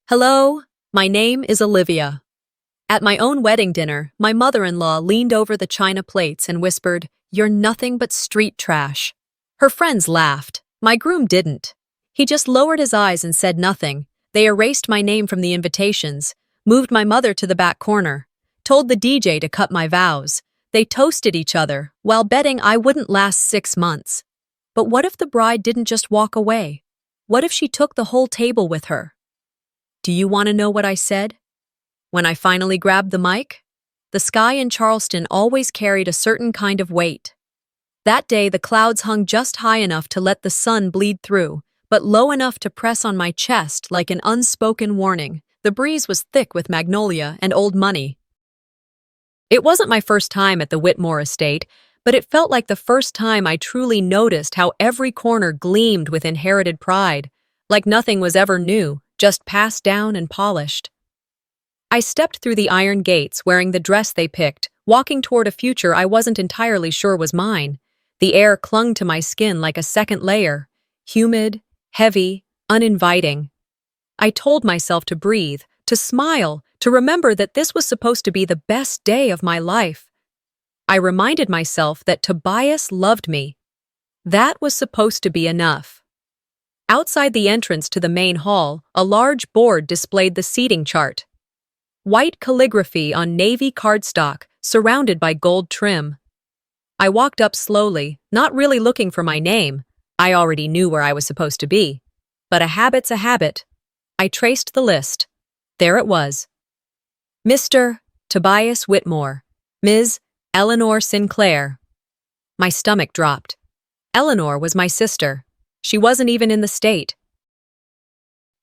Hello, my name is Olivia. At my own wedding dinner, my mother-in-law leaned over the china plates and whispered, "You're nothing but street trash." Her friends laughed. My groom didn't. He just lowered his eyes and said nothing. They erased my name from the invitations, moved my mother to the back corner, told the DJ to cut my vows. They toasted each other while betting I wouldn't last 6 months. But what if the bride didn't just walk away? What if she took the whole table with her? Do you want to know what I said? When I finally grabbed the mic, the sky in Charleston always carried a certain kind of weight. That day, the clouds hung just high enough to let the sun bleed through, but low enough to press on my chest like an unspoken warning. The breeze was thick with magnolia and old money. It wasn't my first time at the Whitmore estate, but it felt like the first time I truly noticed how every corner gleamed with inherited pride, like nothing was ever new, just passed down and polished. I stepped through the iron gates wearing the dress they picked, walking toward a future I wasn't entirely sure was mine. The air clung to my skin like a second layer, humid, heavy, uninviting. I told myself to breathe, to smile, to remember that this was supposed to be the best day of my life. I reminded myself that Tobias loved me. That was supposed to be enough. Outside the entrance to the main hall, a large board displayed the seating chart. White calligraphy on navy cardstock, surrounded by gold trim. I walked up slowly, not really looking for my name. I already knew where I was supposed to be. But a habit's a habit. I traced the list. There it was. Mr. Tobias Whitmore, Ms. Eleanor Sinclair. My stomach dropped. Eleanor was my sister. She wasn't even in the state.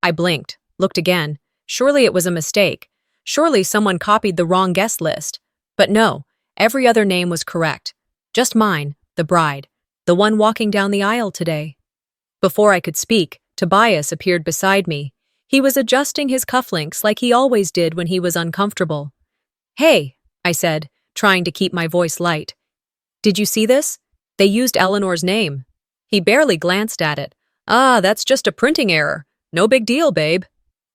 I blinked, looked again. Surely it was a mistake. Surely someone copied the wrong guest list. But no, every other name was correct. Just mine, the bride, the one walking down the aisle today. Before I could speak, Tobias appeared beside me. He was adjusting his cufflinks like he always did when he was uncomfortable. "Hey," I said, trying to keep my voice light. "Did you see this? They used Eleanor's name." He barely glanced at it. "Ah, that's just a printing error. No big deal, babe."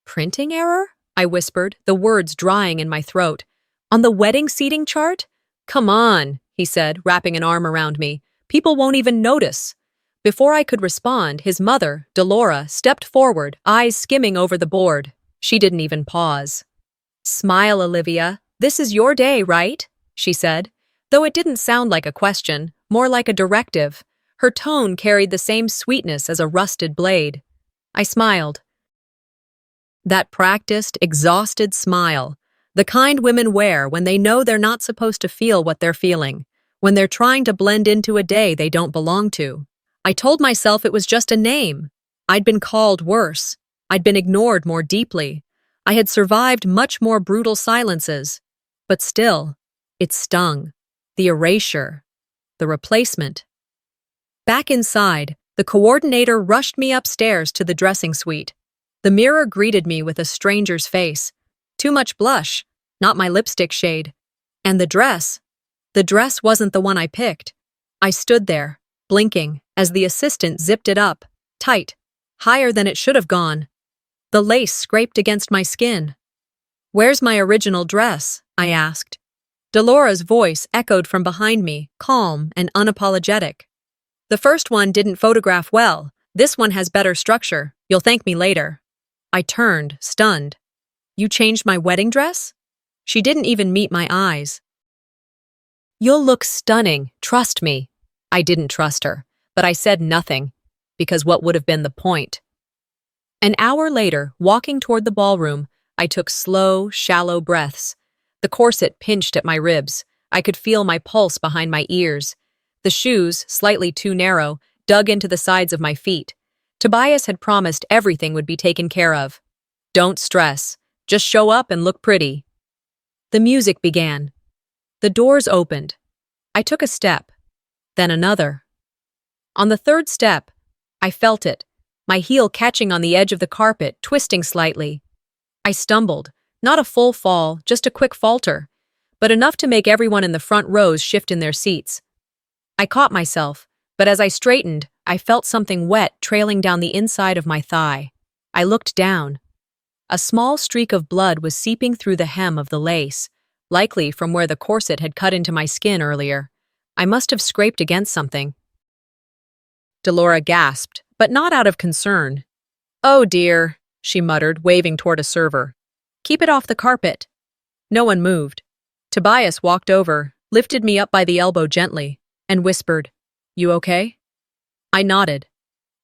"Printing error?" I whispered, the words drying in my throat. "On the wedding seating chart?" "Come on," he said, wrapping an arm around me. "People won't even notice." Before I could respond, his mother, Delora, stepped forward, eyes skimming over the board. She didn't even pause. "Smile, Olivia. This is your day, right?" she said, though it didn't sound like a question, more like a directive. Her tone carried the same sweetness as a rusted blade. I smiled. That practiced, exhausted smile, the kind women wear when they know they're not supposed to feel what they're feeling, when they're trying to blend into a day they don't belong to. I told myself it was just a name. I'd been called worse. I'd been ignored more deeply. I had survived much more brutal silences. But still, it stung. The erasure. The replacement. Back inside, the coordinator rushed me upstairs to the dressing suite. The mirror greeted me with a stranger's face. Too much blush, not my lipstick shade. And the dress wasn't the one I picked. I stood there, blinking, as the assistant zipped it up, tight, higher than it should have gone. The lace scraped against my skin. "Where's my original dress?" I asked. Delora's voice echoed from behind me, calm and unapologetic. "The first one didn't photograph well. This one has better structure. You'll thank me later." I turned, stunned. "You changed my wedding dress?" She didn't even meet my eyes. "You'll look stunning, trust me." I didn't trust her, but I said nothing, because what would have been the point? An hour later, walking toward the ballroom, I took slow, shallow breaths. The corset pinched at my ribs. I could feel my pulse behind my ears. The shoes, slightly too narrow, dug into the sides of my feet. Tobias had promised everything would be taken care of. "Don't stress. Just show up and look pretty." The music began. The doors opened. I took a step, then another. On the third step, I felt it, my heel catching on the edge of the carpet, twisting slightly. I stumbled, not a full fall, just a quick falter, but enough to make everyone in the front rows shift in their seats. I caught myself, but as I straightened, I felt something wet trailing down the inside of my thigh. I looked down. A small streak of blood was seeping through the hem of the lace, likely from where the corset had cut into my skin earlier. I must have scraped against something. Delora gasped, but not out of concern. "Oh dear," she muttered, waving toward a server. "Keep it off the carpet." No one moved. Tobias walked over, lifted me up by the elbow gently, and whispered, "You okay?" I nodded.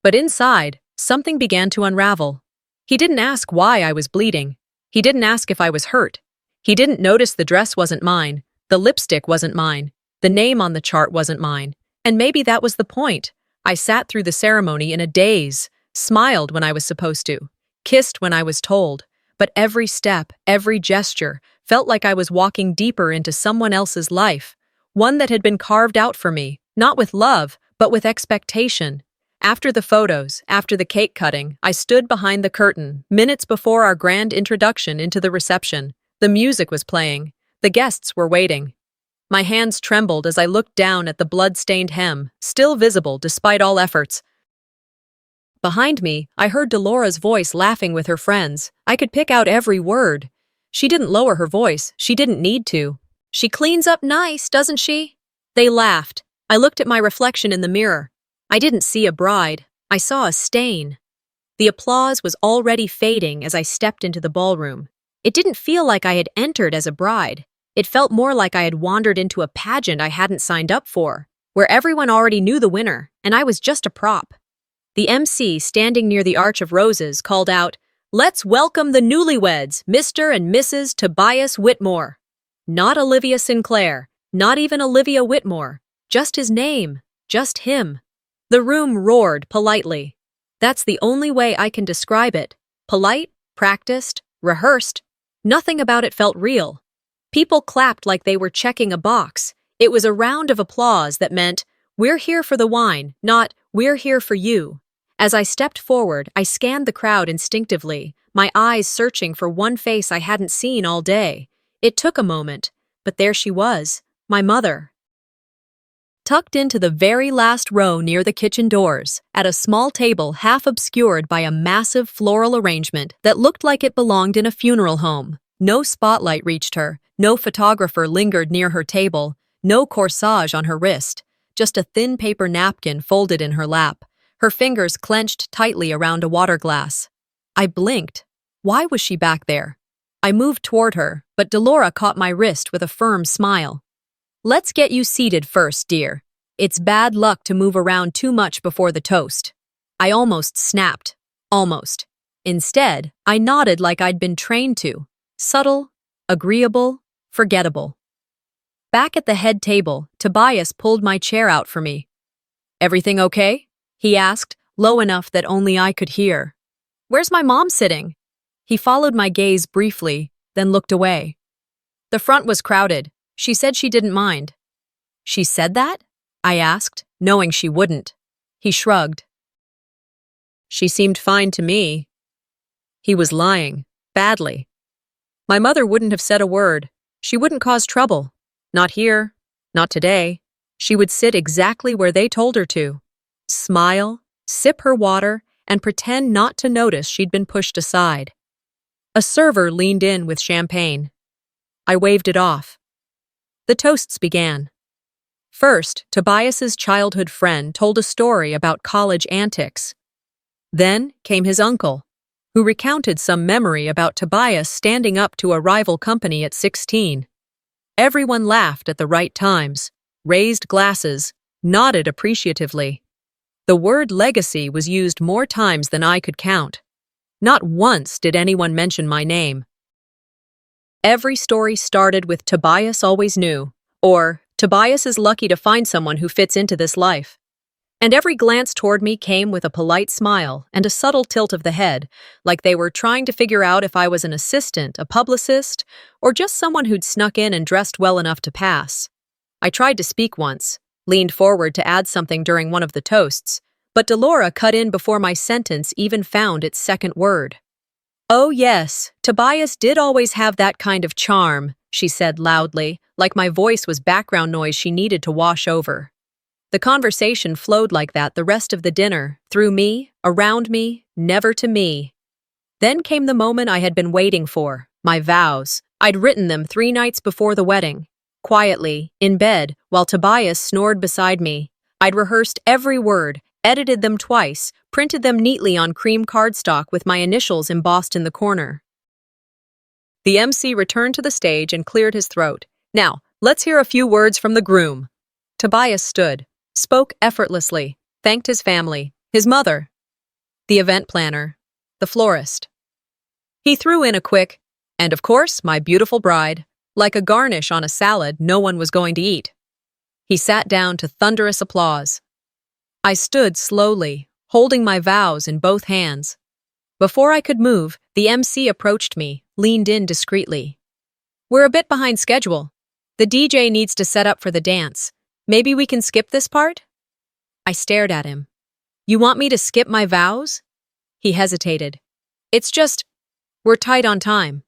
But inside, something began to unravel. He didn't ask why I was bleeding. He didn't ask if I was hurt. He didn't notice the dress wasn't mine, the lipstick wasn't mine, the name on the chart wasn't mine. And maybe that was the point. I sat through the ceremony in a daze, smiled when I was supposed to, kissed when I was told, but every step, every gesture, felt like I was walking deeper into someone else's life, one that had been carved out for me, not with love, but with expectation. After the photos, after the cake cutting, I stood behind the curtain, minutes before our grand introduction into the reception. The music was playing. The guests were waiting. My hands trembled as I looked down at the blood-stained hem, still visible despite all efforts. Behind me, I heard Delora's voice laughing with her friends. I could pick out every word. She didn't lower her voice. She didn't need to. "She cleans up nice, doesn't she?" They laughed. I looked at my reflection in the mirror. I didn't see a bride. I saw a stain. The applause was already fading as I stepped into the ballroom. It didn't feel like I had entered as a bride. It felt more like I had wandered into a pageant I hadn't signed up for, where everyone already knew the winner, and I was just a prop. The MC, standing near the Arch of Roses, called out, "Let's welcome the newlyweds, Mr. and Mrs. Tobias Whitmore." Not Olivia Sinclair, not even Olivia Whitmore, just his name, just him. The room roared politely. That's the only way I can describe it. Polite, practiced, rehearsed. Nothing about it felt real. People clapped like they were checking a box. It was a round of applause that meant, "We're here for the wine," not, "We're here for you." As I stepped forward, I scanned the crowd instinctively, my eyes searching for one face I hadn't seen all day. It took a moment, but there she was, my mother. Tucked into the very last row near the kitchen doors, at a small table half obscured by a massive floral arrangement that looked like it belonged in a funeral home. No spotlight reached her, no photographer lingered near her table, no corsage on her wrist, just a thin paper napkin folded in her lap, her fingers clenched tightly around a water glass. I blinked. Why was she back there? I moved toward her, but Delora caught my wrist with a firm smile. "Let's get you seated first, dear. It's bad luck to move around too much before the toast." I almost snapped. Almost. Instead, I nodded like I'd been trained to. Subtle, agreeable, forgettable. Back at the head table, Tobias pulled my chair out for me. "Everything okay?" he asked, low enough that only I could hear. "Where's my mom sitting?" He followed my gaze briefly, then looked away. The front was crowded. She said she didn't mind. "She said that?" I asked, knowing she wouldn't. He shrugged. "She seemed fine to me." He was lying, badly. My mother wouldn't have said a word. She wouldn't cause trouble. Not here, not today. She would sit exactly where they told her to. Smile, sip her water, and pretend not to notice she'd been pushed aside. A server leaned in with champagne. I waved it off. The toasts began. First, Tobias's childhood friend told a story about college antics. Then came his uncle, who recounted some memory about Tobias standing up to a rival company at 16. Everyone laughed at the right times, raised glasses, nodded appreciatively. The word legacy was used more times than I could count. Not once did anyone mention my name. Every story started with "Tobias always knew," or "Tobias is lucky to find someone who fits into this life." And every glance toward me came with a polite smile and a subtle tilt of the head, like they were trying to figure out if I was an assistant, a publicist, or just someone who'd snuck in and dressed well enough to pass. I tried to speak once, leaned forward to add something during one of the toasts, but Delora cut in before my sentence even found its second word. "Oh yes, Tobias did always have that kind of charm," she said loudly, like my voice was background noise she needed to wash over. The conversation flowed like that the rest of the dinner, through me, around me, never to me. Then came the moment I had been waiting for, my vows. I'd written them 3 nights before the wedding. Quietly, in bed, while Tobias snored beside me. I'd rehearsed every word, edited them twice, printed them neatly on cream cardstock with my initials embossed in the corner. The MC returned to the stage and cleared his throat. Now, let's hear a few words from the groom. Tobias stood, spoke effortlessly, thanked his family, his mother, the event planner, the florist. He threw in a quick, and of course, my beautiful bride, like a garnish on a salad no one was going to eat. He sat down to thunderous applause. I stood slowly, holding my vows in both hands. Before I could move, the MC approached me, leaned in discreetly. We're a bit behind schedule. The DJ needs to set up for the dance. Maybe we can skip this part? I stared at him. You want me to skip my vows? He hesitated. It's just, we're tight on time.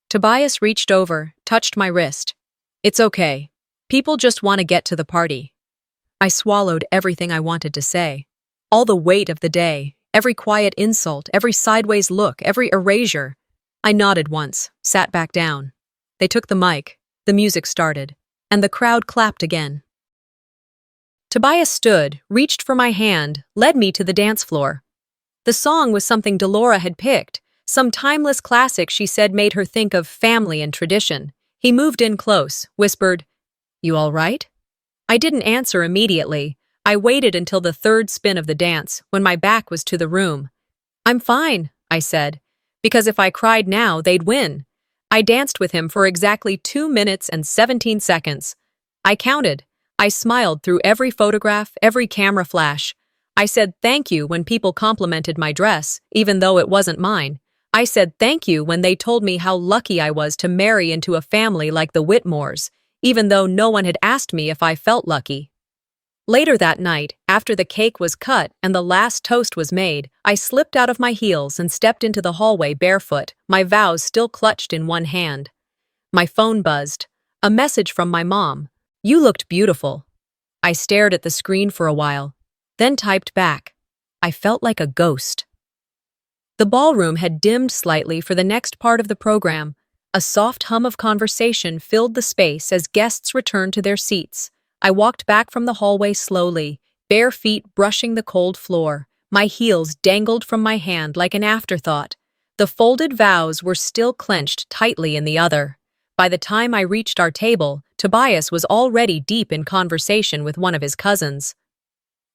Tobias reached over, touched my wrist. It's okay. People just want to get to the party. I swallowed everything I wanted to say. All the weight of the day, every quiet insult, every sideways look, every erasure. I nodded once, sat back down. They took the mic, the music started, and the crowd clapped again. Tobias stood, reached for my hand, led me to the dance floor. The song was something Delora had picked, some timeless classic she said made her think of family and tradition. He moved in close, whispered, "You all right?" I didn't answer immediately. I waited until the third spin of the dance, when my back was to the room. "I'm fine," I said, because if I cried now, they'd win. I danced with him for exactly 2 minutes and 17 seconds. I counted. I smiled through every photograph, every camera flash. I said thank you when people complimented my dress, even though it wasn't mine. I said thank you when they told me how lucky I was to marry into a family like the Whitmores, even though no one had asked me if I felt lucky. Later that night, after the cake was cut and the last toast was made, I slipped out of my heels and stepped into the hallway barefoot, my vows still clutched in one hand. My phone buzzed. A message from my mom. "You looked beautiful." I stared at the screen for a while, then typed back. I felt like a ghost. The ballroom had dimmed slightly for the next part of the program. A soft hum of conversation filled the space as guests returned to their seats. I walked back from the hallway slowly, bare feet brushing the cold floor. My heels dangled from my hand like an afterthought. The folded vows were still clenched tightly in the other. By the time I reached our table, Tobias was already deep in conversation with one of his cousins.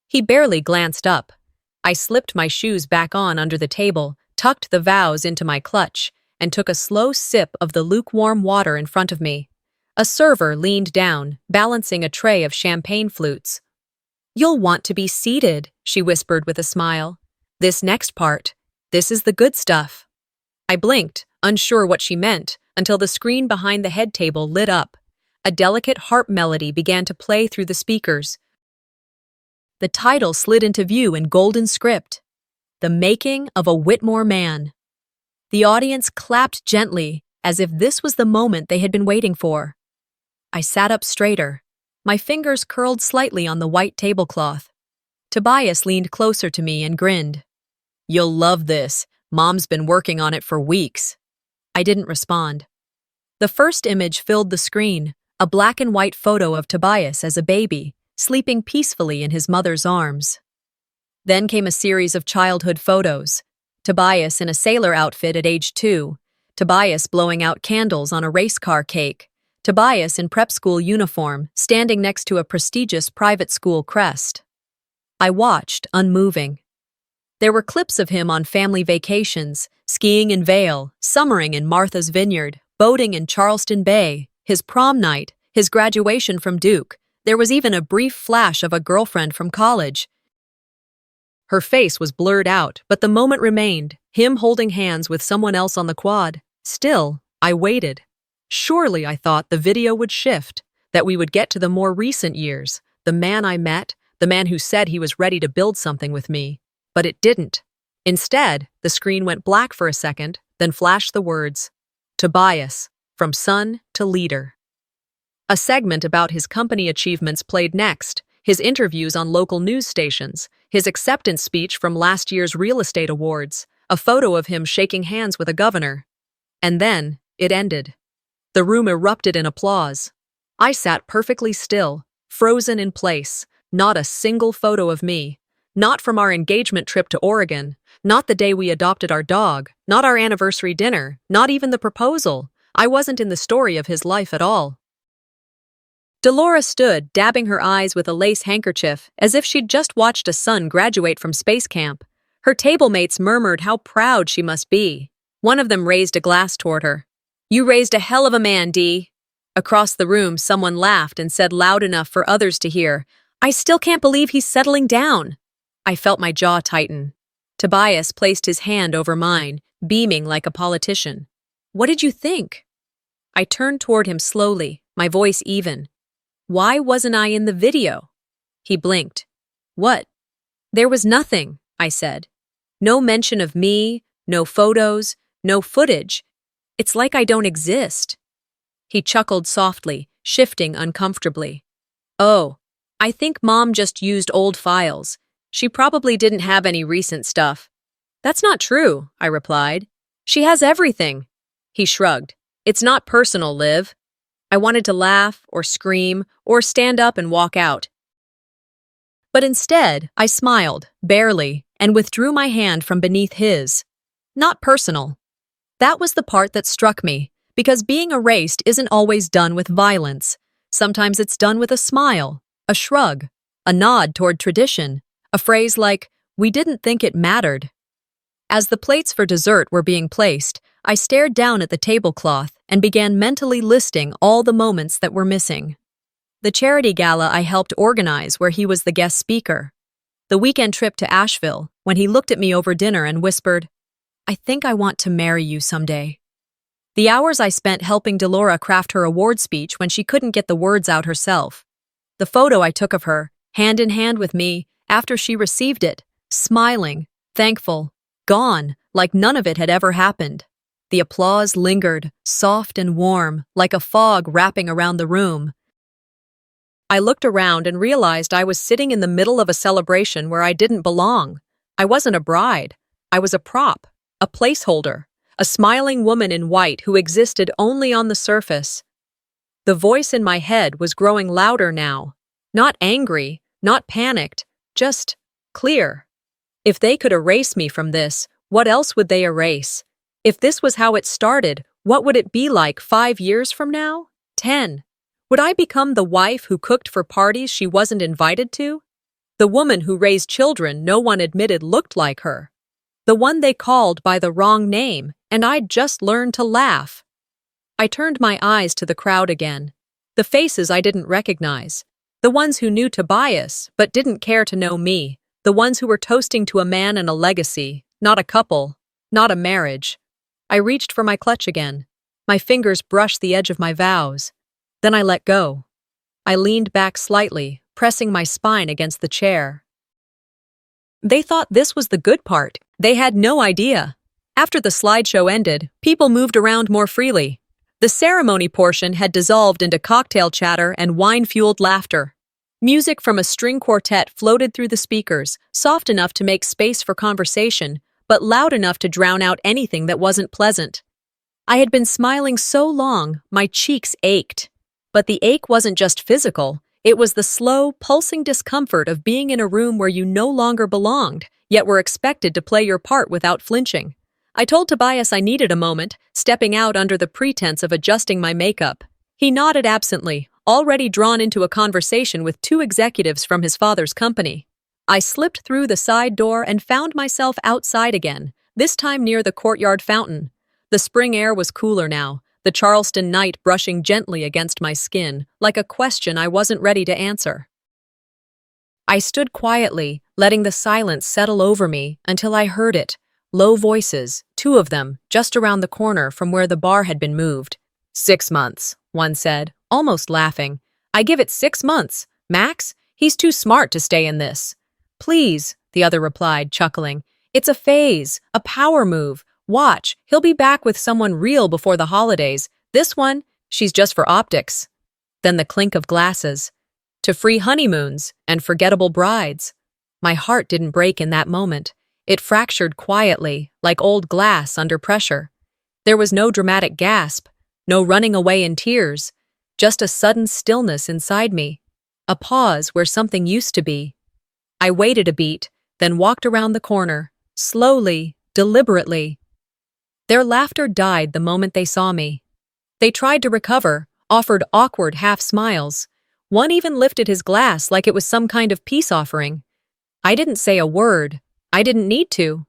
He barely glanced up. I slipped my shoes back on under the table, tucked the vows into my clutch, and took a slow sip of the lukewarm water in front of me. A server leaned down, balancing a tray of champagne flutes. "You'll want to be seated," she whispered with a smile. "This next part, this is the good stuff." I blinked, unsure what she meant, until the screen behind the head table lit up. A delicate harp melody began to play through the speakers. The title slid into view in golden script. The Making of a Whitmore Man. The audience clapped gently, as if this was the moment they had been waiting for. I sat up straighter. My fingers curled slightly on the white tablecloth. Tobias leaned closer to me and grinned. "You'll love this. Mom's been working on it for weeks." I didn't respond. The first image filled the screen, a black and white photo of Tobias as a baby, sleeping peacefully in his mother's arms. Then came a series of childhood photos. Tobias in a sailor outfit at age 2, Tobias blowing out candles on a race car cake, Tobias in prep school uniform, standing next to a prestigious private school crest. I watched, unmoving. There were clips of him on family vacations, skiing in Vail, summering in Martha's Vineyard, boating in Charleston Bay, his prom night, his graduation from Duke. There was even a brief flash of a girlfriend from college. Her face was blurred out, but the moment remained, him holding hands with someone else on the quad. Still, I waited. Surely, I thought, the video would shift, that we would get to the more recent years, the man I met, the man who said he was ready to build something with me. But it didn't. Instead, the screen went black for a second, then flashed the words, "Tobias, from son to leader." A segment about his company achievements played next, his interviews on local news stations, his acceptance speech from last year's real estate awards. a photo of him shaking hands with a governor. And then, it ended. The room erupted in applause. I sat perfectly still, frozen in place, not a single photo of me. Not from our engagement trip to Oregon, not the day we adopted our dog, not our anniversary dinner, not even the proposal. I wasn't in the story of his life at all. Dolores stood, dabbing her eyes with a lace handkerchief, as if she'd just watched a son graduate from space camp. Her table mates murmured how proud she must be. One of them raised a glass toward her. "You raised a hell of a man, Dee." Across the room, someone laughed and said loud enough for others to hear, "I still can't believe he's settling down." I felt my jaw tighten. Tobias placed his hand over mine, beaming like a politician. "What did you think?" I turned toward him slowly, my voice even. "Why wasn't I in the video?" He blinked. "What?" "There was nothing," I said. "No mention of me, no photos, no footage. It's like I don't exist." He chuckled softly, shifting uncomfortably. "Oh, I think Mom just used old files. She probably didn't have any recent stuff." "That's not true," I replied. "She has everything." He shrugged. "It's not personal, Liv." I wanted to laugh, or scream, or stand up and walk out. But instead, I smiled, barely, and withdrew my hand from beneath his. Not personal. That was the part that struck me, because being erased isn't always done with violence. Sometimes it's done with a smile, a shrug, a nod toward tradition, a phrase like, "We didn't think it mattered." As the plates for dessert were being placed, I stared down at the tablecloth and began mentally listing all the moments that were missing. The charity gala I helped organize where he was the guest speaker. The weekend trip to Asheville, when he looked at me over dinner and whispered, "I think I want to marry you someday." The hours I spent helping Delora craft her award speech when she couldn't get the words out herself. The photo I took of her, hand in hand with me, after she received it, smiling, thankful, gone, like none of it had ever happened. The applause lingered, soft and warm, like a fog wrapping around the room. I looked around and realized I was sitting in the middle of a celebration where I didn't belong. I wasn't a bride. I was a prop, a placeholder, a smiling woman in white who existed only on the surface. The voice in my head was growing louder now. Not angry, not panicked, just clear. If they could erase me from this, what else would they erase? If this was how it started, what would it be like 5 years from now? 10? Would I become the wife who cooked for parties she wasn't invited to? The woman who raised children no one admitted looked like her? The one they called by the wrong name, and I'd just learned to laugh. I turned my eyes to the crowd again. The faces I didn't recognize. The ones who knew Tobias, but didn't care to know me. The ones who were toasting to a man and a legacy, not a couple, not a marriage. I reached for my clutch again. My fingers brushed the edge of my vows. Then I let go. I leaned back slightly, pressing my spine against the chair. They thought this was the good part. They had no idea. After the slideshow ended, people moved around more freely. The ceremony portion had dissolved into cocktail chatter and wine-fueled laughter. Music from a string quartet floated through the speakers, soft enough to make space for conversation, but loud enough to drown out anything that wasn't pleasant. I had been smiling so long, my cheeks ached. But the ache wasn't just physical, it was the slow, pulsing discomfort of being in a room where you no longer belonged, yet were expected to play your part without flinching. I told Tobias I needed a moment, stepping out under the pretense of adjusting my makeup. He nodded absently, already drawn into a conversation with 2 executives from his father's company. I slipped through the side door and found myself outside again, this time near the courtyard fountain. The spring air was cooler now, the Charleston night brushing gently against my skin, like a question I wasn't ready to answer. I stood quietly, letting the silence settle over me until I heard it. Low voices, 2 of them, just around the corner from where the bar had been moved. 6 months, one said, almost laughing. I give it 6 months. Max, he's too smart to stay in this. Please, the other replied, chuckling. It's a phase, a power move. Watch, he'll be back with someone real before the holidays. This one, she's just for optics. Then the clink of glasses. To free honeymoons and forgettable brides. My heart didn't break in that moment. It fractured quietly, like old glass under pressure. There was no dramatic gasp, no running away in tears, just a sudden stillness inside me, a pause where something used to be. I waited a beat, then walked around the corner, slowly, deliberately. Their laughter died the moment they saw me. They tried to recover, offered awkward half-smiles. One even lifted his glass like it was some kind of peace offering. I didn't say a word. I didn't need to.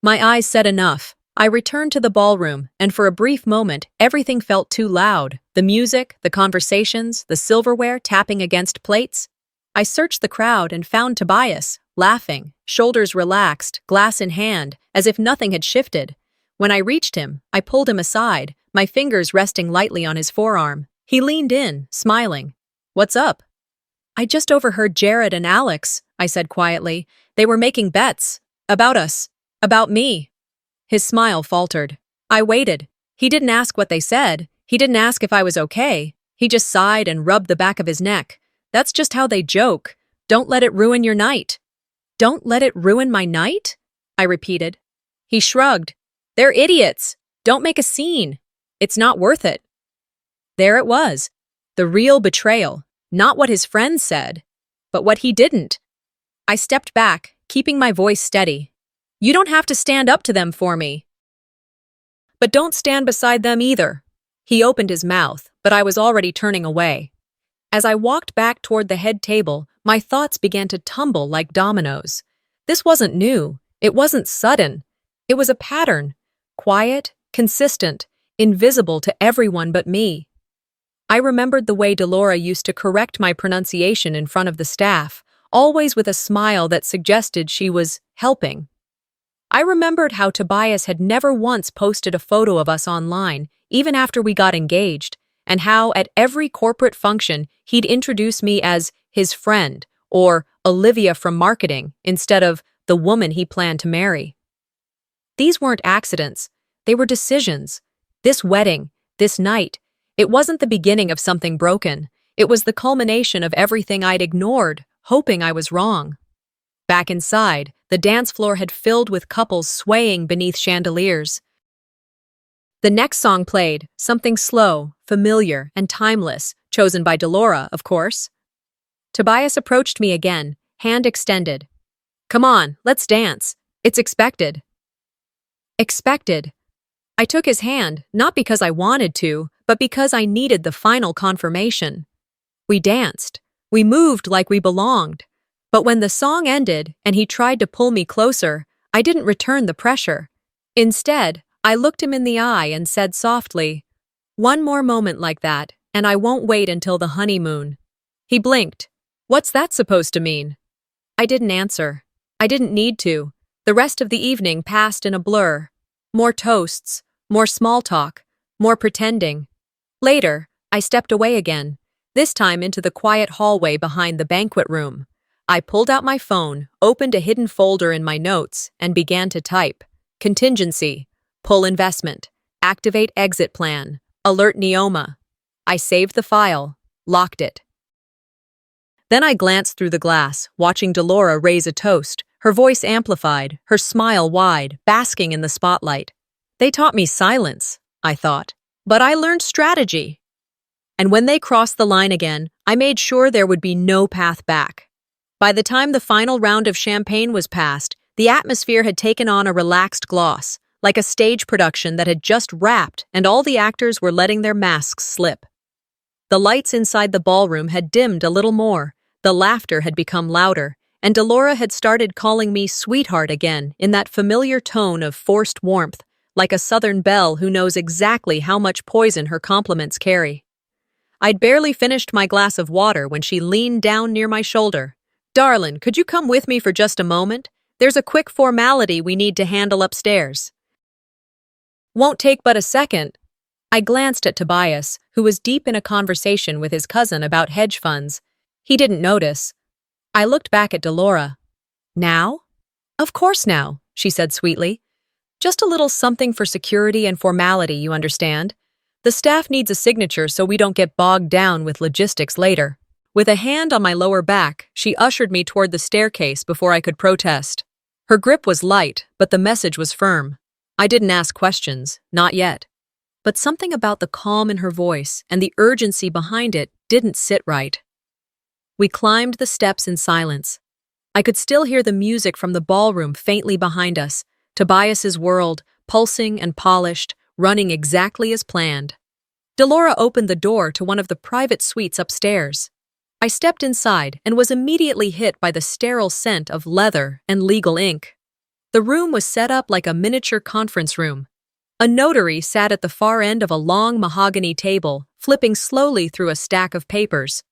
My eyes said enough. I returned to the ballroom, and for a brief moment, everything felt too loud. The music, the conversations, the silverware tapping against plates. I searched the crowd and found Tobias, laughing, shoulders relaxed, glass in hand, as if nothing had shifted. When I reached him, I pulled him aside, my fingers resting lightly on his forearm. He leaned in, smiling. "What's up?" "I just overheard Jared and Alex," I said quietly. "They were making bets. About us. About me." His smile faltered. I waited. He didn't ask what they said. He didn't ask if I was okay. He just sighed and rubbed the back of his neck. "That's just how they joke. Don't let it ruin your night." "Don't let it ruin my night?" I repeated. He shrugged. "They're idiots. Don't make a scene. It's not worth it." There it was. The real betrayal. Not what his friends said, but what he didn't. I stepped back, keeping my voice steady. "You don't have to stand up to them for me. But don't stand beside them either." He opened his mouth, but I was already turning away. As I walked back toward the head table, my thoughts began to tumble like dominoes. This wasn't new. It wasn't sudden. It was a pattern. Quiet, consistent, invisible to everyone but me. I remembered the way Delora used to correct my pronunciation in front of the staff, always with a smile that suggested she was helping. I remembered how Tobias had never once posted a photo of us online, even after we got engaged, and how at every corporate function he'd introduce me as his friend or Olivia from marketing instead of the woman he planned to marry. These weren't accidents. They were decisions. This wedding, this night, it wasn't the beginning of something broken. It was the culmination of everything I'd ignored, hoping I was wrong. Back inside, the dance floor had filled with couples swaying beneath chandeliers. The next song played, something slow, familiar, and timeless, chosen by Delora, of course. Tobias approached me again, hand extended. "Come on, let's dance. It's expected." Expected. I took his hand, not because I wanted to, but because I needed the final confirmation. We danced. We moved like we belonged. But when the song ended and he tried to pull me closer, I didn't return the pressure. Instead, I looked him in the eye and said softly, "One more moment like that, and I won't wait until the honeymoon." He blinked. "What's that supposed to mean?" I didn't answer. I didn't need to. The rest of the evening passed in a blur. More toasts, more small talk, more pretending. Later, I stepped away again, this time into the quiet hallway behind the banquet room. I pulled out my phone, opened a hidden folder in my notes, and began to type. Contingency, pull investment, activate exit plan, alert Neoma. I saved the file, locked it. Then I glanced through the glass, watching Delora raise a toast, her voice amplified, her smile wide, basking in the spotlight. They taught me silence, I thought, but I learned strategy. And when they crossed the line again, I made sure there would be no path back. By the time the final round of champagne was passed, the atmosphere had taken on a relaxed gloss, like a stage production that had just wrapped and all the actors were letting their masks slip. The lights inside the ballroom had dimmed a little more, the laughter had become louder, and Delora had started calling me sweetheart again in that familiar tone of forced warmth, like a southern belle who knows exactly how much poison her compliments carry. I'd barely finished my glass of water when she leaned down near my shoulder. "Darlin', could you come with me for just a moment? There's a quick formality we need to handle upstairs." "Won't take but a second." I glanced at Tobias, who was deep in a conversation with his cousin about hedge funds. He didn't notice. I looked back at Delora. "Now?" "Of course now," she said sweetly. "Just a little something for security and formality, you understand. The staff needs a signature so we don't get bogged down with logistics later." With a hand on my lower back, she ushered me toward the staircase before I could protest. Her grip was light, but the message was firm. I didn't ask questions, not yet. But something about the calm in her voice and the urgency behind it didn't sit right. We climbed the steps in silence. I could still hear the music from the ballroom faintly behind us, Tobias's world, pulsing and polished, running exactly as planned. Delora opened the door to one of the private suites upstairs. I stepped inside and was immediately hit by the sterile scent of leather and legal ink. The room was set up like a miniature conference room. A notary sat at the far end of a long mahogany table, flipping slowly through a stack of papers.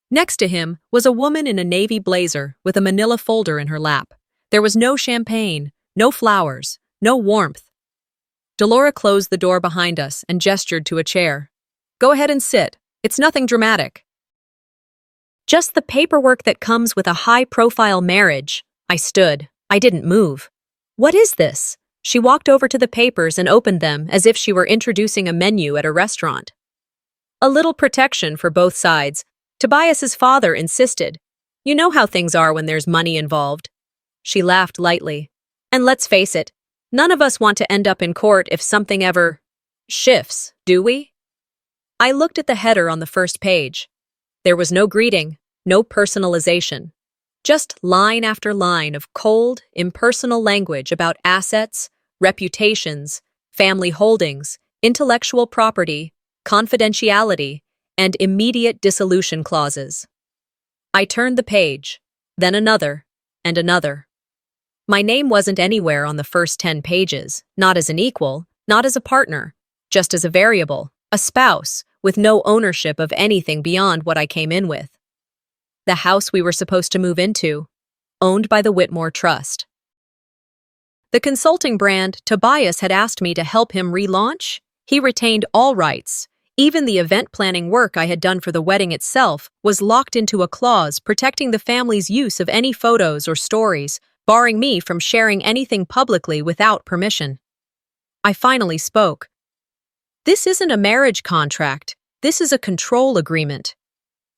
Next to him was a woman in a navy blazer with a manila folder in her lap. There was no champagne, no flowers, no warmth. Delora closed the door behind us and gestured to a chair. "Go ahead and sit. It's nothing dramatic." "Just the paperwork that comes with a high-profile marriage." I stood. I didn't move. "What is this?" She walked over to the papers and opened them as if she were introducing a menu at a restaurant. "A little protection for both sides," Tobias's father insisted. "You know how things are when there's money involved." She laughed lightly. "And let's face it, none of us want to end up in court if something ever shifts, do we?" I looked at the header on the first page. There was no greeting, no personalization. Just line after line of cold, impersonal language about assets, reputations, family holdings, intellectual property, confidentiality, and immediate dissolution clauses. I turned the page, then another, and another. My name wasn't anywhere on the first 10 pages, not as an equal, not as a partner, just as a variable, a spouse, with no ownership of anything beyond what I came in with. The house we were supposed to move into, owned by the Whitmore Trust. The consulting brand Tobias had asked me to help him relaunch. He retained all rights. Even the event planning work I had done for the wedding itself was locked into a clause protecting the family's use of any photos or stories, barring me from sharing anything publicly without permission. I finally spoke. "This isn't a marriage contract. This is a control agreement."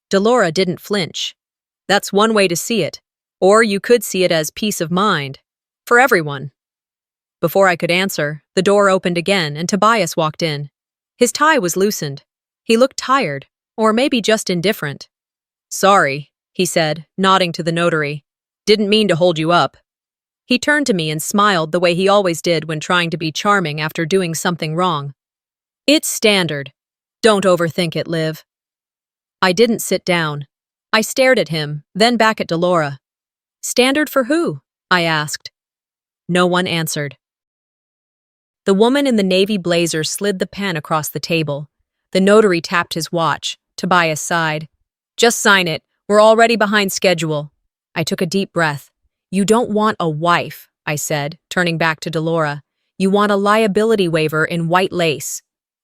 Delora didn't flinch. "That's one way to see it. Or you could see it as peace of mind. For everyone." Before I could answer, the door opened again and Tobias walked in. His tie was loosened. He looked tired, or maybe just indifferent. "Sorry," he said, nodding to the notary. "Didn't mean to hold you up." He turned to me and smiled the way he always did when trying to be charming after doing something wrong. "It's standard. Don't overthink it, Liv." I didn't sit down. I stared at him, then back at Delora. "Standard for who?" I asked. No one answered. The woman in the navy blazer slid the pen across the table. The notary tapped his watch. Tobias sighed. "Just sign it. We're already behind schedule." I took a deep breath. "You don't want a wife," I said, turning back to Delora. "You want a liability waiver in white lace."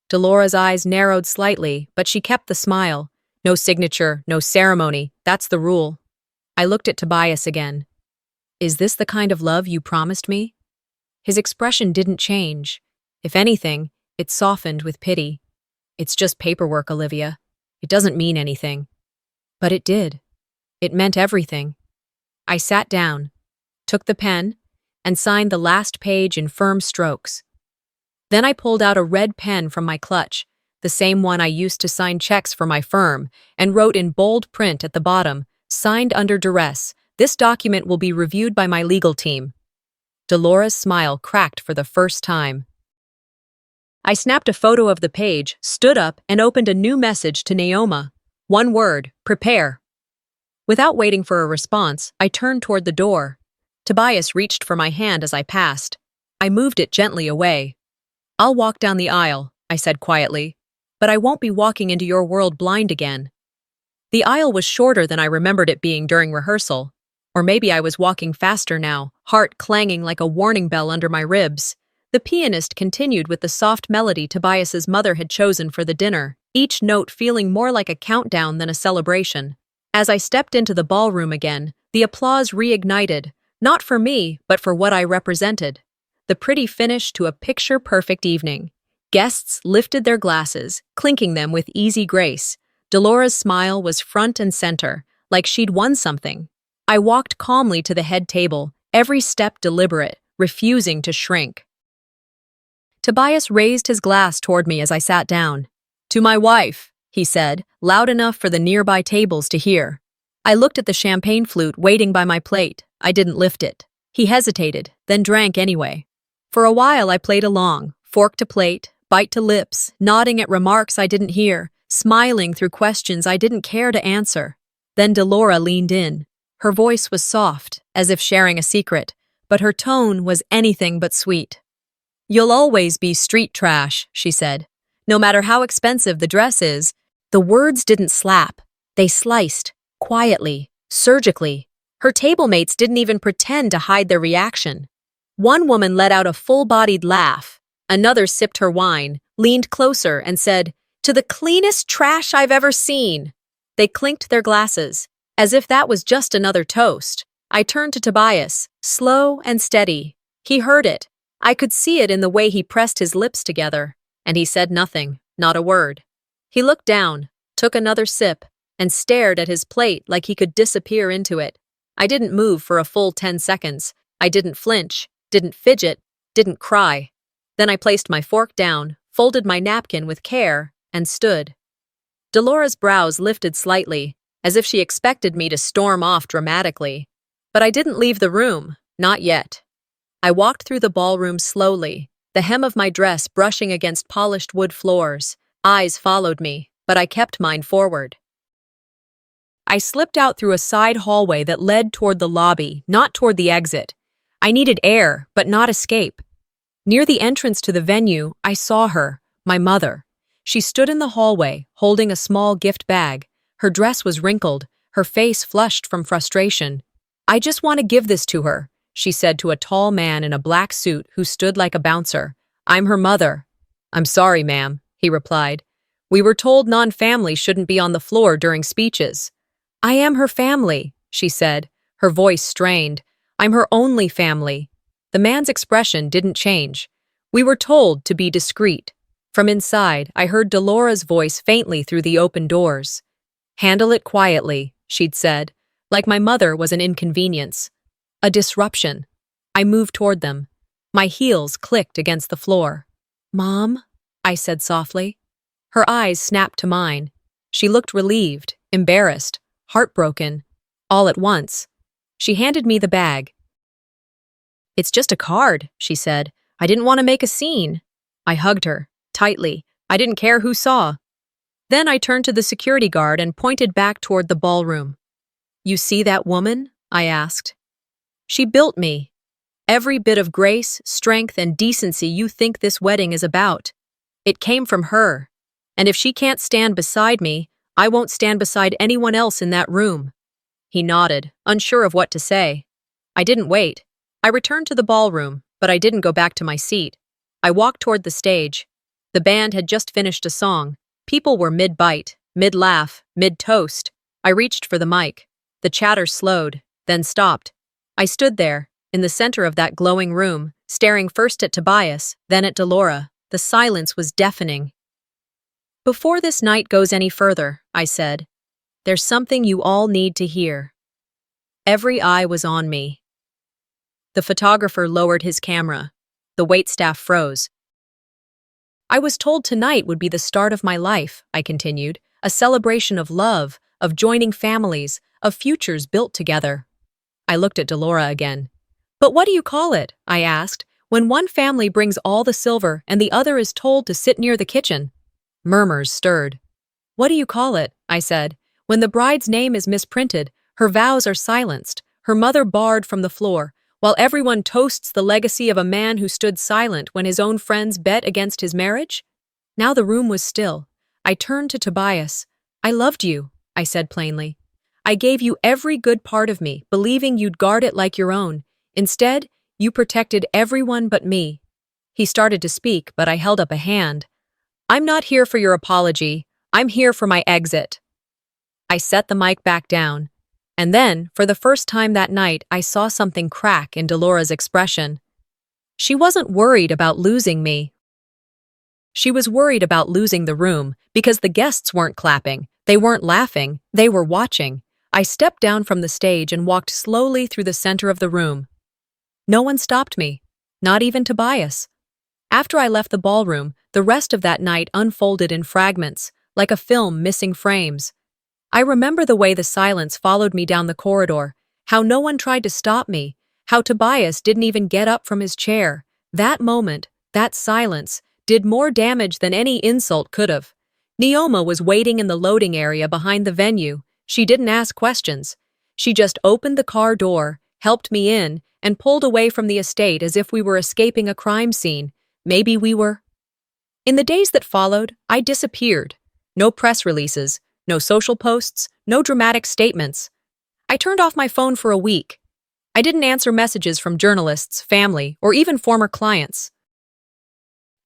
Delora's eyes narrowed slightly, but she kept the smile. "No signature, no ceremony. That's the rule." I looked at Tobias again. "Is this the kind of love you promised me?" His expression didn't change. If anything, it softened with pity. "It's just paperwork, Olivia. It doesn't mean anything." But it did. It meant everything. I sat down, took the pen, and signed the last page in firm strokes. Then I pulled out a red pen from my clutch, the same one I used to sign checks for my firm, and wrote in bold print at the bottom, "Signed under duress. This document will be reviewed by my legal team." Delora's smile cracked for the first time. I snapped a photo of the page, stood up, and opened a new message to Naoma. One word: prepare. Without waiting for a response, I turned toward the door. Tobias reached for my hand as I passed. I moved it gently away. "I'll walk down the aisle," I said quietly, "but I won't be walking into your world blind again." The aisle was shorter than I remembered it being during rehearsal. Or maybe I was walking faster now, heart clanging like a warning bell under my ribs. The pianist continued with the soft melody Tobias's mother had chosen for the dinner, each note feeling more like a countdown than a celebration. As I stepped into the ballroom again, the applause reignited, not for me, but for what I represented. The pretty finish to a picture-perfect evening. Guests lifted their glasses, clinking them with easy grace. Delora's smile was front and center, like she'd won something. I walked calmly to the head table, every step deliberate, refusing to shrink. Tobias raised his glass toward me as I sat down. "To my wife," he said, loud enough for the nearby tables to hear. I looked at the champagne flute waiting by my plate. I didn't lift it. He hesitated, then drank anyway. For a while I played along, fork to plate, bite to lips, nodding at remarks I didn't hear, smiling through questions I didn't care to answer. Then Delora leaned in. Her voice was soft, as if sharing a secret, but her tone was anything but sweet. "You'll always be street trash," she said. "No matter how expensive the dress is." The words didn't slap. They sliced, quietly, surgically. Her table mates didn't even pretend to hide their reaction. One woman let out a full-bodied laugh. Another sipped her wine, leaned closer, and said, "To the cleanest trash I've ever seen." They clinked their glasses, as if that was just another toast. I turned to Tobias, slow and steady. He heard it. I could see it in the way he pressed his lips together, and he said nothing, not a word. He looked down, took another sip, and stared at his plate like he could disappear into it. I didn't move for a full 10 seconds. I didn't flinch, didn't fidget, didn't cry. Then I placed my fork down, folded my napkin with care, and stood. Delora's brows lifted slightly, as if she expected me to storm off dramatically. But I didn't leave the room, not yet. I walked through the ballroom slowly, the hem of my dress brushing against polished wood floors. Eyes followed me, but I kept mine forward. I slipped out through a side hallway that led toward the lobby, not toward the exit. I needed air, but not escape. Near the entrance to the venue, I saw her, my mother. She stood in the hallway, holding a small gift bag. Her dress was wrinkled, her face flushed from frustration. "I just want to give this to her," she said to a tall man in a black suit who stood like a bouncer. "I'm her mother." "I'm sorry, ma'am," he replied. "We were told non-family shouldn't be on the floor during speeches." "I am her family," she said, her voice strained. "I'm her only family." The man's expression didn't change. "We were told to be discreet." From inside, I heard Delora's voice faintly through the open doors. "Handle it quietly," she'd said, like my mother was an inconvenience. A disruption. I moved toward them. My heels clicked against the floor. "Mom?" I said softly. Her eyes snapped to mine. She looked relieved, embarrassed, heartbroken, all at once. She handed me the bag. "It's just a card," she said. "I didn't want to make a scene." I hugged her, tightly. I didn't care who saw. Then I turned to the security guard and pointed back toward the ballroom. "You see that woman?" I asked. "She built me. Every bit of grace, strength, and decency you think this wedding is about. It came from her. And if she can't stand beside me, I won't stand beside anyone else in that room." He nodded, unsure of what to say. I didn't wait. I returned to the ballroom, but I didn't go back to my seat. I walked toward the stage. The band had just finished a song. People were mid-bite, mid-laugh, mid-toast. I reached for the mic. The chatter slowed, then stopped. I stood there, in the center of that glowing room, staring first at Tobias, then at Delora. The silence was deafening. "Before this night goes any further," I said, "there's something you all need to hear." Every eye was on me. The photographer lowered his camera. The waitstaff froze. "I was told tonight would be the start of my life," I continued, "a celebration of love, of joining families, of futures built together." I looked at Delora again. "But what do you call it?" I asked, "when one family brings all the silver and the other is told to sit near the kitchen?" Murmurs stirred. "What do you call it?" I said, "when the bride's name is misprinted, her vows are silenced, her mother barred from the floor, while everyone toasts the legacy of a man who stood silent when his own friends bet against his marriage?" Now the room was still. I turned to Tobias. "I loved you," I said plainly. "I gave you every good part of me, believing you'd guard it like your own. Instead, you protected everyone but me." He started to speak, but I held up a hand. "I'm not here for your apology. I'm here for my exit." I set the mic back down. And then, for the first time that night, I saw something crack in Delora's expression. She wasn't worried about losing me. She was worried about losing the room, because the guests weren't clapping, they weren't laughing, they were watching. I stepped down from the stage and walked slowly through the center of the room. No one stopped me, not even Tobias. After I left the ballroom, the rest of that night unfolded in fragments, like a film missing frames. I remember the way the silence followed me down the corridor, how no one tried to stop me, how Tobias didn't even get up from his chair. That moment, that silence, did more damage than any insult could have. Neoma was waiting in the loading area behind the venue. She didn't ask questions. She just opened the car door, helped me in, and pulled away from the estate as if we were escaping a crime scene. Maybe we were. In the days that followed, I disappeared. No press releases, no social posts, no dramatic statements. I turned off my phone for a week. I didn't answer messages from journalists, family, or even former clients.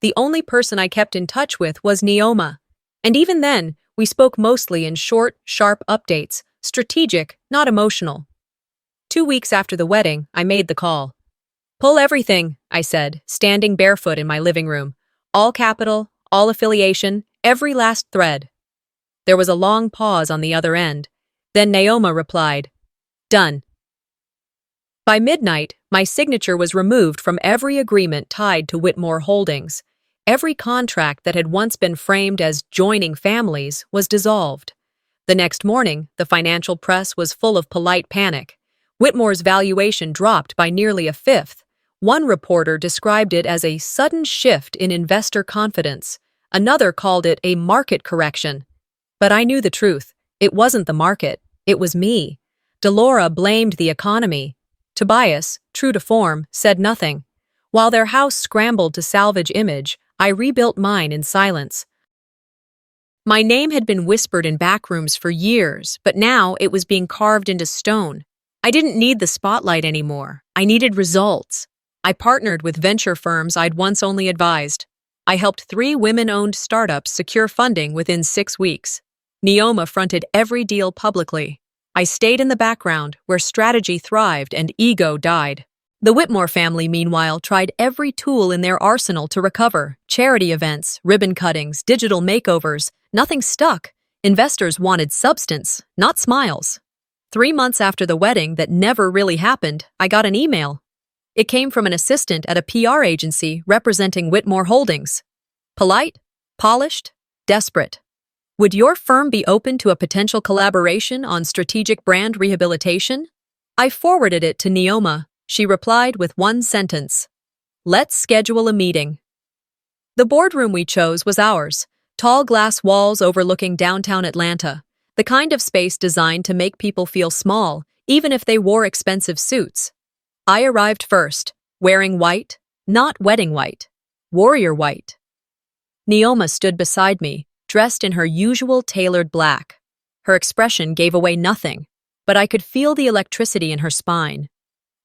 The only person I kept in touch with was Neoma. And even then, we spoke mostly in short, sharp updates, strategic, not emotional. 2 weeks after the wedding, I made the call. "Pull everything," I said, standing barefoot in my living room. "All capital, all affiliation, every last thread." There was a long pause on the other end. Then Neoma replied, "Done." By midnight, my signature was removed from every agreement tied to Whitmore Holdings. Every contract that had once been framed as joining families was dissolved. The next morning, the financial press was full of polite panic. Whitmore's valuation dropped by nearly a fifth. One reporter described it as a sudden shift in investor confidence. Another called it a market correction. But I knew the truth. It wasn't the market. It was me. Delora blamed the economy. Tobias, true to form, said nothing. While their house scrambled to salvage image, I rebuilt mine in silence. My name had been whispered in backrooms for years, but now it was being carved into stone. I didn't need the spotlight anymore. I needed results. I partnered with venture firms I'd once only advised. I helped 3 women-owned startups secure funding within 6 weeks. Neoma fronted every deal publicly. I stayed in the background, where strategy thrived and ego died. The Whitmore family, meanwhile, tried every tool in their arsenal to recover. Charity events, ribbon cuttings, digital makeovers. Nothing stuck. Investors wanted substance, not smiles. 3 months after the wedding that never really happened, I got an email. It came from an assistant at a PR agency representing Whitmore Holdings. Polite, polished, desperate. Would your firm be open to a potential collaboration on strategic brand rehabilitation? I forwarded it to Neoma. She replied with one sentence. "Let's schedule a meeting." The boardroom we chose was ours. Tall glass walls overlooking downtown Atlanta. The kind of space designed to make people feel small, even if they wore expensive suits. I arrived first, wearing white, not wedding white, warrior white. Neoma stood beside me, dressed in her usual tailored black. Her expression gave away nothing, but I could feel the electricity in her spine.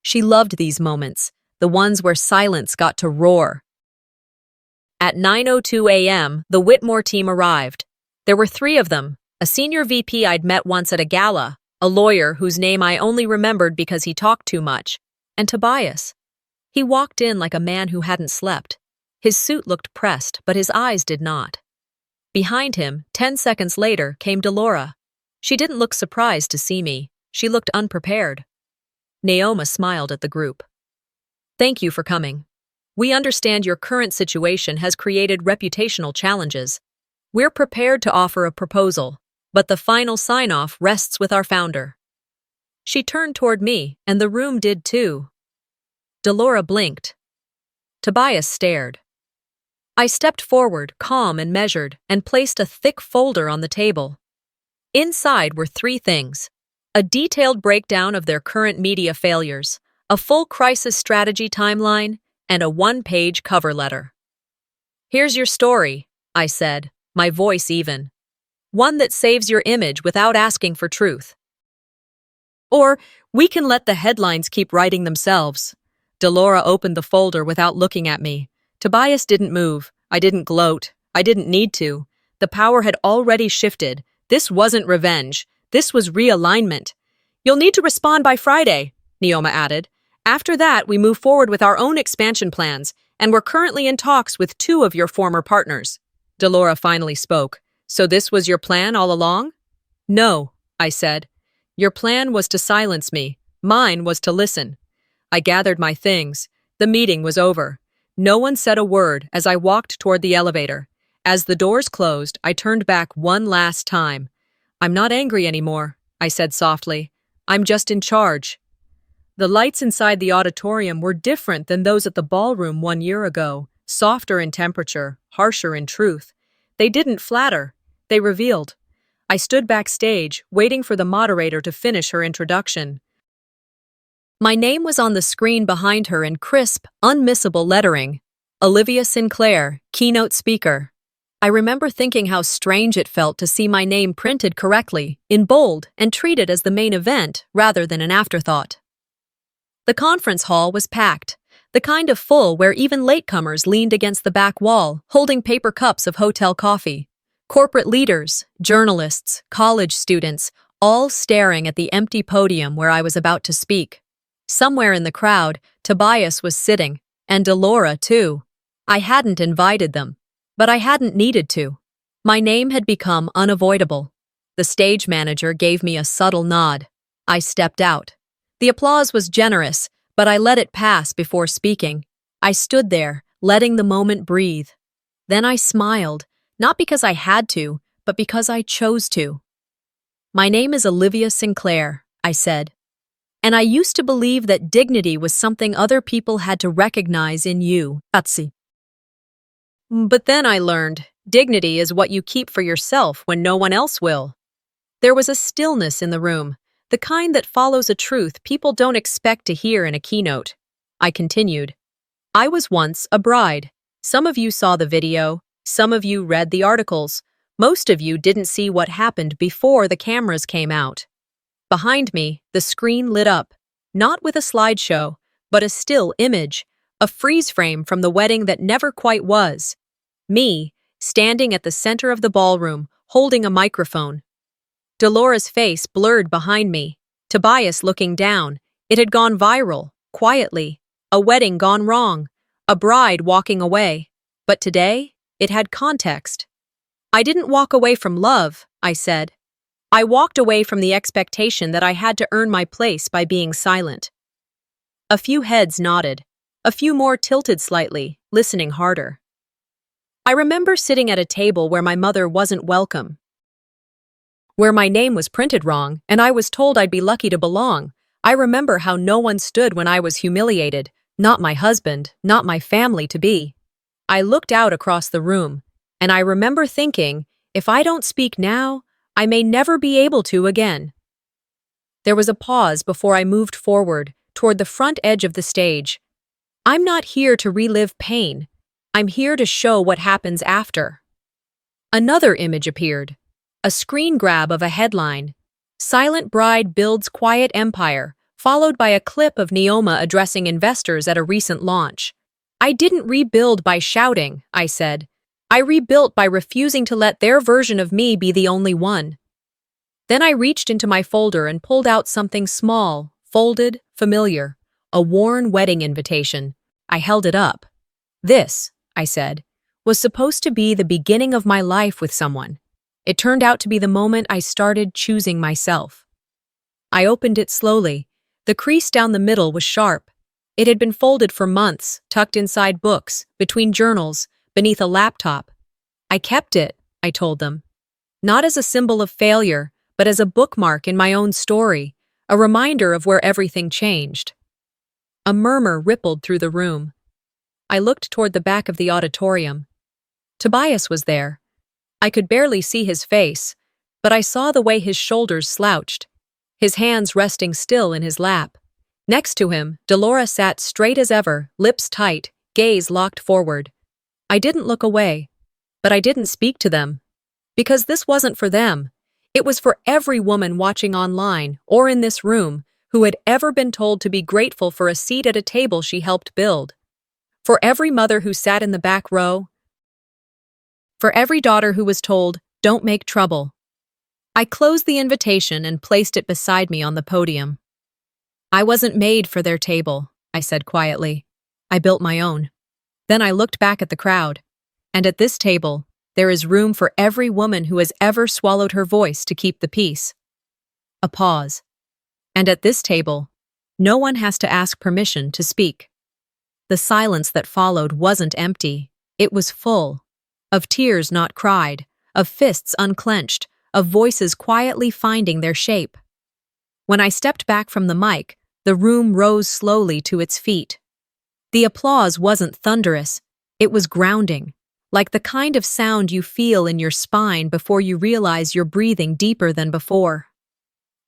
She loved these moments, the ones where silence got to roar. At 9:02 a.m., the Whitmore team arrived. There were 3 of them, a senior VP I'd met once at a gala, a lawyer whose name I only remembered because he talked too much, and Tobias. He walked in like a man who hadn't slept. His suit looked pressed, but his eyes did not. Behind him, 10 seconds later, came Delora. She didn't look surprised to see me. She looked unprepared. Neoma smiled at the group. "Thank you for coming. We understand your current situation has created reputational challenges. We're prepared to offer a proposal, but the final sign-off rests with our founder." She turned toward me, and the room did too. Delora blinked. Tobias stared. I stepped forward, calm and measured, and placed a thick folder on the table. Inside were 3 things: a detailed breakdown of their current media failures, a full crisis strategy timeline, and a 1-page cover letter. "Here's your story," I said, my voice even. "One that saves your image without asking for truth. Or we can let the headlines keep writing themselves." Delora opened the folder without looking at me. Tobias didn't move. I didn't gloat. I didn't need to. The power had already shifted. This wasn't revenge. This was realignment. "You'll need to respond by Friday," Neoma added. "After that, we move forward with our own expansion plans, and we're currently in talks with 2 of your former partners." Delora finally spoke. "So this was your plan all along?" "No," I said. "Your plan was to silence me. Mine was to listen. I gathered my things. The meeting was over. No one said a word as I walked toward the elevator. As the doors closed, I turned back one last time. "I'm not angry anymore," I said softly. "I'm just in charge." The lights inside the auditorium were different than those at the ballroom 1 year ago, softer in temperature, harsher in truth. They didn't flatter, they revealed. I stood backstage, waiting for the moderator to finish her introduction. My name was on the screen behind her in crisp, unmissable lettering. Olivia Sinclair, keynote speaker. I remember thinking how strange it felt to see my name printed correctly, in bold, and treated as the main event rather than an afterthought. The conference hall was packed, the kind of full where even latecomers leaned against the back wall, holding paper cups of hotel coffee. Corporate leaders, journalists, college students, all staring at the empty podium where I was about to speak. Somewhere in the crowd, Tobias was sitting, and Delora too. I hadn't invited them, but I hadn't needed to. My name had become unavoidable. The stage manager gave me a subtle nod. I stepped out. The applause was generous, but I let it pass before speaking. I stood there, letting the moment breathe. Then I smiled, not because I had to, but because I chose to. "My name is Olivia Sinclair," I said. "And I used to believe that dignity was something other people had to recognize in you, Patsy. But then I learned, dignity is what you keep for yourself when no one else will." There was a stillness in the room, the kind that follows a truth people don't expect to hear in a keynote. I continued. "I was once a bride. Some of you saw the video, some of you read the articles. Most of you didn't see what happened before the cameras came out." Behind me, the screen lit up, not with a slideshow, but a still image, a freeze frame from the wedding that never quite was. Me, standing at the center of the ballroom, holding a microphone. Delora's face blurred behind me, Tobias looking down. It had gone viral, quietly. A wedding gone wrong, a bride walking away. But today, it had context. "I didn't walk away from love," I said. "I walked away from the expectation that I had to earn my place by being silent." A few heads nodded, a few more tilted slightly, listening harder. I remember sitting at a table where my mother wasn't welcome, where my name was printed wrong, and I was told I'd be lucky to belong. I remember how no one stood when I was humiliated, not my husband, not my family to be. I looked out across the room, and I remember thinking, if I don't speak now, I may never be able to again. There was a pause before I moved forward, toward the front edge of the stage. I'm not here to relive pain. I'm here to show what happens after. Another image appeared. A screen grab of a headline. "Silent Bride Builds Quiet Empire," followed by a clip of Neoma addressing investors at a recent launch. "I didn't rebuild by shouting," I said. "I rebuilt by refusing to let their version of me be the only one." Then I reached into my folder and pulled out something small, folded, familiar, a worn wedding invitation. I held it up. "This," I said, "was supposed to be the beginning of my life with someone. It turned out to be the moment I started choosing myself." I opened it slowly. The crease down the middle was sharp. It had been folded for months, tucked inside books, between journals, beneath a laptop. "I kept it," I told them. "Not as a symbol of failure, but as a bookmark in my own story, a reminder of where everything changed." A murmur rippled through the room. I looked toward the back of the auditorium. Tobias was there. I could barely see his face, but I saw the way his shoulders slouched, his hands resting still in his lap. Next to him, Delora sat straight as ever, lips tight, gaze locked forward. I didn't look away, but I didn't speak to them. Because this wasn't for them. It was for every woman watching online or in this room who had ever been told to be grateful for a seat at a table she helped build. For every mother who sat in the back row. For every daughter who was told, "Don't make trouble." I closed the invitation and placed it beside me on the podium. "I wasn't made for their table," I said quietly. "I built my own." Then I looked back at the crowd. And at this table, there is room for every woman who has ever swallowed her voice to keep the peace. A pause. And at this table, No one has to ask permission to speak. The silence that followed wasn't empty. It was full. Of tears not cried, of fists unclenched, of voices quietly finding their shape. When I stepped back from the mic, the room rose slowly to its feet. The applause wasn't thunderous, it was grounding, like the kind of sound you feel in your spine before you realize you're breathing deeper than before.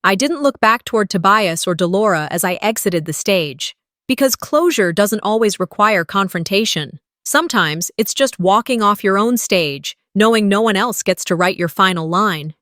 I didn't look back toward Tobias or Delora as I exited the stage, because closure doesn't always require confrontation. Sometimes it's just walking off your own stage, knowing no one else gets to write your final line.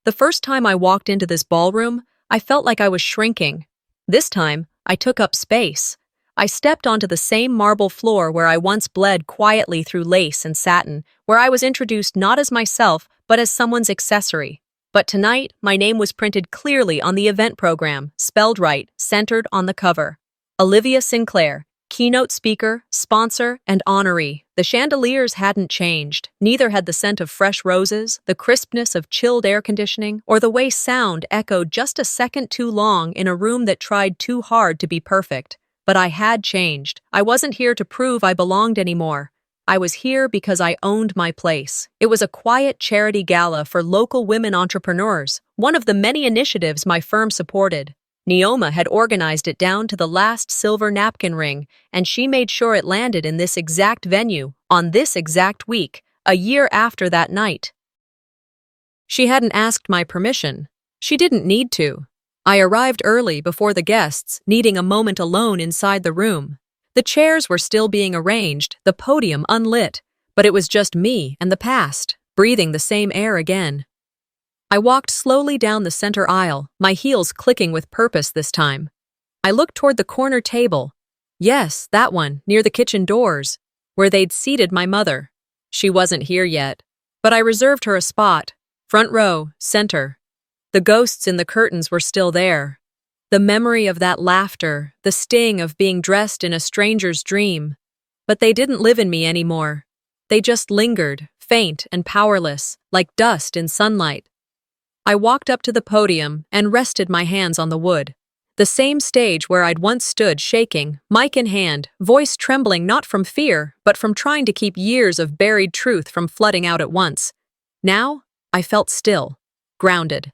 The first time I walked into this ballroom, I felt like I was shrinking. This time, I took up space. I stepped onto the same marble floor where I once bled quietly through lace and satin, where I was introduced not as myself, but as someone's accessory. But tonight, my name was printed clearly on the event program, spelled right, centered on the cover. Olivia Sinclair, keynote speaker, sponsor, and honoree. The chandeliers hadn't changed. Neither had the scent of fresh roses, the crispness of chilled air conditioning, or the way sound echoed just a second too long in a room that tried too hard to be perfect. But I had changed. I wasn't here to prove I belonged anymore. I was here because I owned my place. It was a quiet charity gala for local women entrepreneurs, one of the many initiatives my firm supported. Neoma had organized it down to the last silver napkin ring, and she made sure it landed in this exact venue, on this exact week, a year after that night. She hadn't asked my permission. She didn't need to. I arrived early before the guests, needing a moment alone inside the room. The chairs were still being arranged, the podium unlit, but it was just me and the past, breathing the same air again. I walked slowly down the center aisle, my heels clicking with purpose this time. I looked toward the corner table. Yes, that one, near the kitchen doors, where they'd seated my mother. She wasn't here yet, but I reserved her a spot, front row, center. The ghosts in the curtains were still there. The memory of that laughter, the sting of being dressed in a stranger's dream. But they didn't live in me anymore. They just lingered, faint and powerless, like dust in sunlight. I walked up to the podium and rested my hands on the wood. The same stage where I'd once stood shaking, mic in hand, voice trembling not from fear, but from trying to keep years of buried truth from flooding out at once. Now, I felt still, grounded.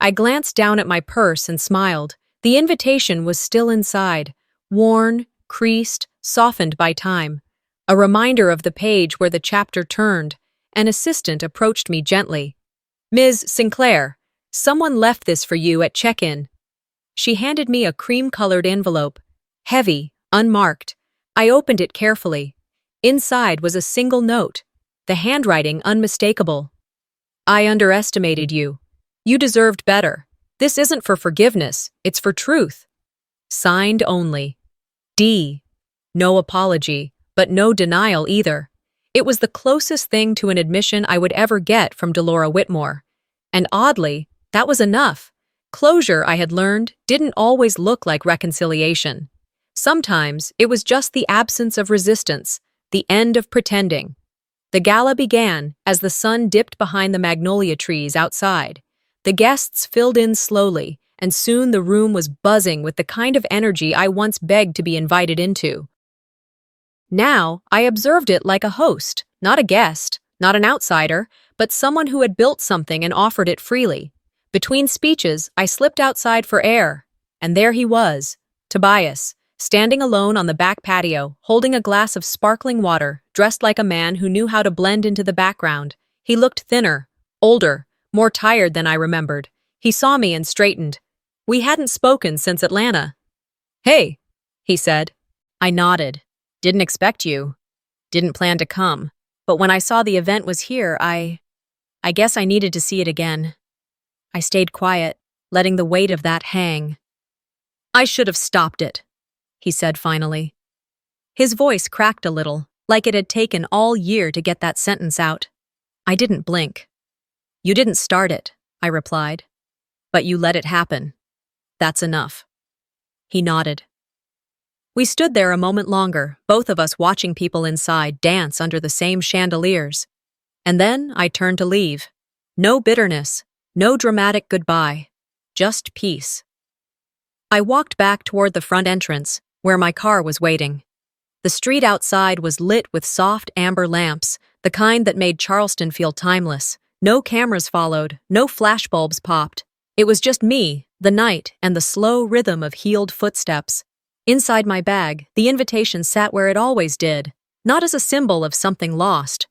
I glanced down at my purse and smiled. The invitation was still inside, worn, creased, softened by time. A reminder of the page where the chapter turned. An assistant approached me gently. "Ms. Sinclair, someone left this for you at check-in." She handed me a cream-colored envelope, heavy, unmarked. I opened it carefully. Inside was a single note, the handwriting unmistakable. "I underestimated you. You deserved better. This isn't for forgiveness, it's for truth." Signed only. D. No apology, but no denial either. It was the closest thing to an admission I would ever get from Delora Whitmore. And oddly, that was enough. Closure, I had learned, didn't always look like reconciliation. Sometimes it was just the absence of resistance, the end of pretending. The gala began as the sun dipped behind the magnolia trees outside. The guests filled in slowly, and soon the room was buzzing with the kind of energy I once begged to be invited into. Now, I observed it like a host, not a guest, not an outsider, but someone who had built something and offered it freely. Between speeches, I slipped outside for air, and there he was, Tobias, standing alone on the back patio, holding a glass of sparkling water, dressed like a man who knew how to blend into the background. He looked thinner, older, more tired than I remembered. He saw me and straightened. We hadn't spoken since Atlanta. "Hey," he said. I nodded. "Didn't expect you. Didn't plan to come. But when I saw the event was here, I guess I needed to see it again." I stayed quiet, letting the weight of that hang. "I should have stopped it," he said finally. His voice cracked a little, like it had taken all year to get that sentence out. I didn't blink. "You didn't start it," I replied. "But you let it happen. That's enough." He nodded. We stood there a moment longer, both of us watching people inside dance under the same chandeliers. And then I turned to leave. No bitterness, no dramatic goodbye, just peace. I walked back toward the front entrance, where my car was waiting. The street outside was lit with soft amber lamps, the kind that made Charleston feel timeless. No cameras followed, no flashbulbs popped. It was just me, the night, and the slow rhythm of heeled footsteps. Inside my bag, the invitation sat where it always did, not as a symbol of something lost,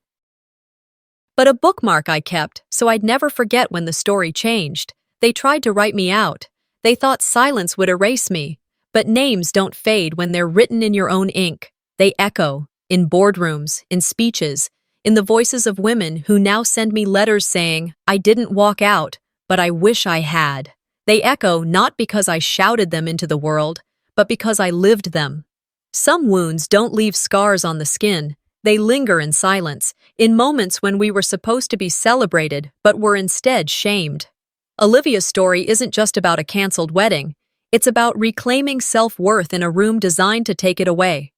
but a bookmark I kept so I'd never forget when the story changed. They tried to write me out. They thought silence would erase me. But names don't fade when they're written in your own ink. They echo, in boardrooms, in speeches, in the voices of women who now send me letters saying, "I didn't walk out, but I wish I had." They echo not because I shouted them into the world, but because I lived them. Some wounds don't leave scars on the skin. They linger in silence, in moments when we were supposed to be celebrated, but were instead shamed. Olivia's story isn't just about a canceled wedding. It's about reclaiming self-worth in a room designed to take it away.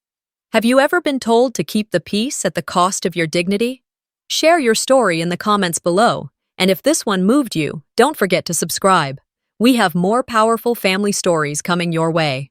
Have you ever been told to keep the peace at the cost of your dignity? Share your story in the comments below, and if this one moved you, don't forget to subscribe. We have more powerful family stories coming your way.